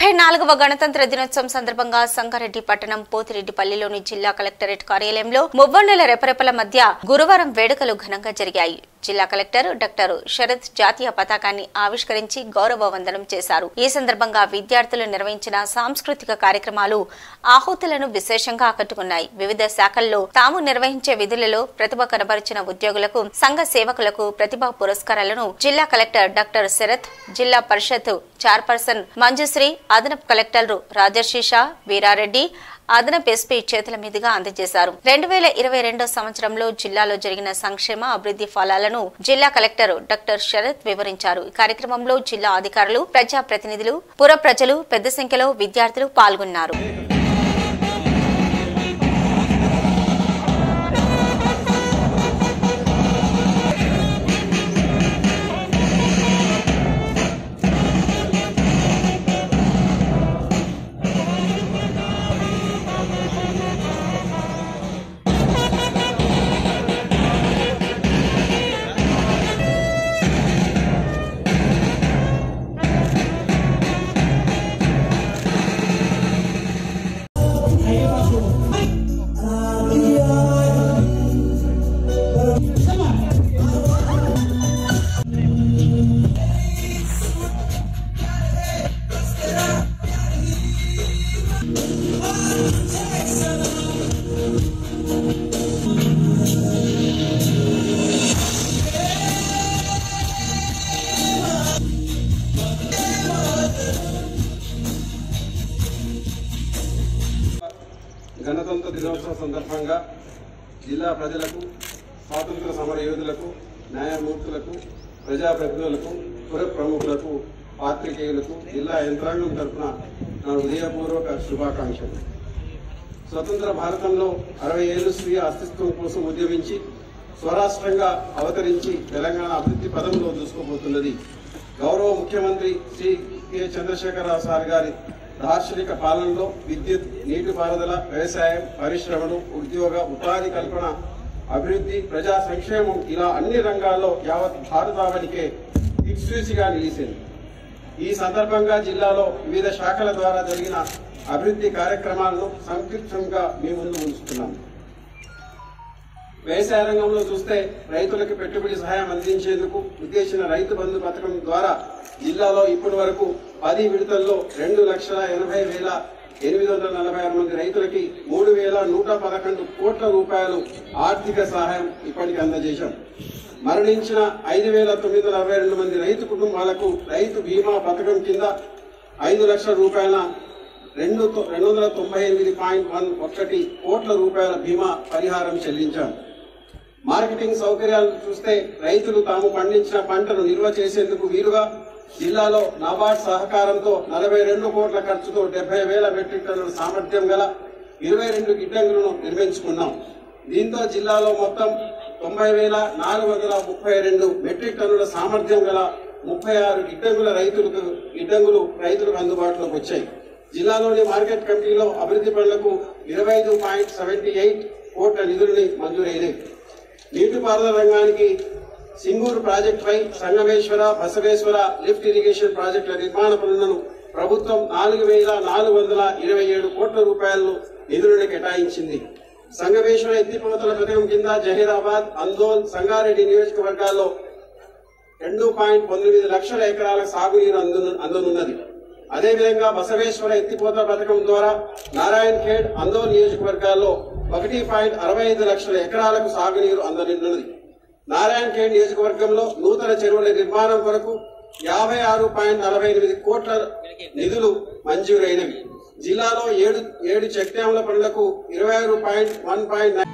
74వ గణతంత్ర దినోత్సవం సందర్భంగా సంగారెడ్డి పట్టణం పోతిరెడ్డిపల్లిలోని జిల్లా కలెక్టరేట్ కార్యాలయంలో మువ్వన్నెల రెపరెపల మధ్య గురువారం వేడుకలు ఘనంగా జరిగాయి. జిల్లా కలెక్టర్ డాక్టర్ శరత్ జాతీయ పతాకాన్ని ఆవిష్కరించి గౌరవ వందనం చేశారు. ఈ సందర్భంగా విద్యార్థులు నిర్వహించిన సాంస్కృతిక కార్యక్రమాలు ఆహుతులను విశేషంగా ఆకట్టుకున్నాయి. వివిధ శాఖల్లో తాము నిర్వహించే విధులలో ప్రతిభ కనబరిచిన ఉద్యోగులకు, సంఘ సేవకులకు ప్రతిభా పురస్కారాలను జిల్లా కలెక్టర్ డాక్టర్ శరత్, జిల్లా పరిషత్ చైర్పర్సన్ మంజుశ్రీ, అదనపు కలెక్టర్లు రాజర్షిషా, వీరారెడ్డి, అదనపు ఎస్పీ చేతుల మీదుగా అందజేశారు. 2022 సంవత్సరంలో జిల్లాలో జరిగిన సంక్షేమ అభివృద్ధి ఫలాలను జిల్లా కలెక్టర్ డాక్టర్ శరత్ వివరించారు. ఈ కార్యక్రమంలో జిల్లా అధికారులు, ప్రజాప్రతినిధులు, పుర ప్రజలు పెద్ద సంఖ్యలో విద్యార్థులు పాల్గొన్నారు. గణతంత్ర దినోత్సవం సందర్భంగా జిల్లా ప్రజలకు, స్వాతంత్ర సమర యోధులకు, న్యాయమూర్తులకు, ప్రజాప్రతినిధులకు, పుర ప్రముఖులకు, పాత్రికేయులకు జిల్లా యంత్రాంగం తరఫున నా హృదయపూర్వక శుభాకాంక్షలు. స్వతంత్ర భారతంలో 60 ఏళ్లు స్వీయ అస్తిత్వం కోసం ఉద్యమించి స్వరాష్ట్రంగా అవతరించి తెలంగాణ అభివృద్ధి పదంలో దూసుకుపోతున్నది. గౌరవ ముఖ్యమంత్రి శ్రీ కె చంద్రశేఖరరావు సార్ గారి దార్శనిక పాలనలో విద్యుత్, నీటిపారుదల, వ్యవసాయం, పరిశ్రమలు, ఉద్యోగ, ఉపాధి కల్పన, అభివృద్ధి, ప్రజా సంక్షేమం ఇలా అన్ని రంగాల్లో యావత్ భారతావనికే దిక్సూచిగా నిలిచింది. ఈ సందర్భంగా జిల్లాలో వివిధ శాఖల ద్వారా జరిగిన అభివృద్ధి కార్యక్రమాలను సంక్షిప్తంగా మీ ముందు ఉంచుతున్నాం. వ్యవసాయ రంగంలో చూస్తే రైతులకు పెట్టుబడి సహాయం అందించేందుకు ఉద్దేశించిన రైతు బంధు పథకం ద్వారా జిల్లాలో ఇప్పటి వరకు 10 విడతల్లో 2,80,846 మంది రైతులకి 3,111 కోట్ల రూపాయలు ఆర్థిక సహాయం ఇప్పటికి అందజేశాం. మరణించిన 5,962 మంది రైతు కుటుంబాలకు రైతు బీమా పథకం కింద 5 లక్షల రూపాయల 298.11 కోట్ల రూపాయల బీమా పరిహారం చెల్లించాం. మార్కెటింగ్ సౌకర్యాలు చూస్తే రైతులు తాము పండించిన పంటను నిల్వ చేసేందుకు వీలుగా జిల్లాలో నాబార్డ్ సహకారంతో 42 కోట్ల ఖర్చుతో 70,000 మెట్రిక్ టన్నుల సామర్థ్యం గల 22 గిడ్డంగులను నిర్మించుకున్నాం. దీంతో జిల్లాలో మొత్తం 90,432 మెట్రిక్ టన్నుల సామర్థ్యం గల 36 గిడ్డంగులు రైతులకు అందుబాటులోకి వచ్చాయి. జిల్లాలోని మార్కెట్ కమిటీలో అభివృద్ధి పనులకు 25.78 కోట్ల నిధులని మంజూరైనవి. నీటిపారుదల రంగానికి సింగూరు ప్రాజెక్టుపై సంగమేశ్వర, బసవేశ్వర లిఫ్ట్ ఇరిగేషన్ ప్రాజెక్టుల నిర్మాణ పనులను ప్రభుత్వం 4,427 కోట్ల రూపాయలను నిధులను కేటాయించింది. సంగమేశ్వర ఎత్తిపోతల పథకం కింద జహీరాబాద్, అందోల్, సంగారెడ్డి నియోజకవర్గాల్లో 2.9 లక్షల ఎకరాల సాగునీరు అందనున్నది. అదేవిధంగా బసవేశ్వర ఎత్తిపోతల పథకం ద్వారా నారాయణ్ ఖేడ్, అందోల్ నియోజకవర్గాల్లో 1.65 లక్షల ఎకరాలకు సాగునీరు అందనున్నది. నారాయణ్ ఖేడ్ నియోజకవర్గంలో నూతన చెరువుల నిర్మాణం కొరకు 56.48 కోట్ల నిధులు మంజూరైనవి. జిల్లాలో 7 చెక్ డ్యాంల పనులకు 26.1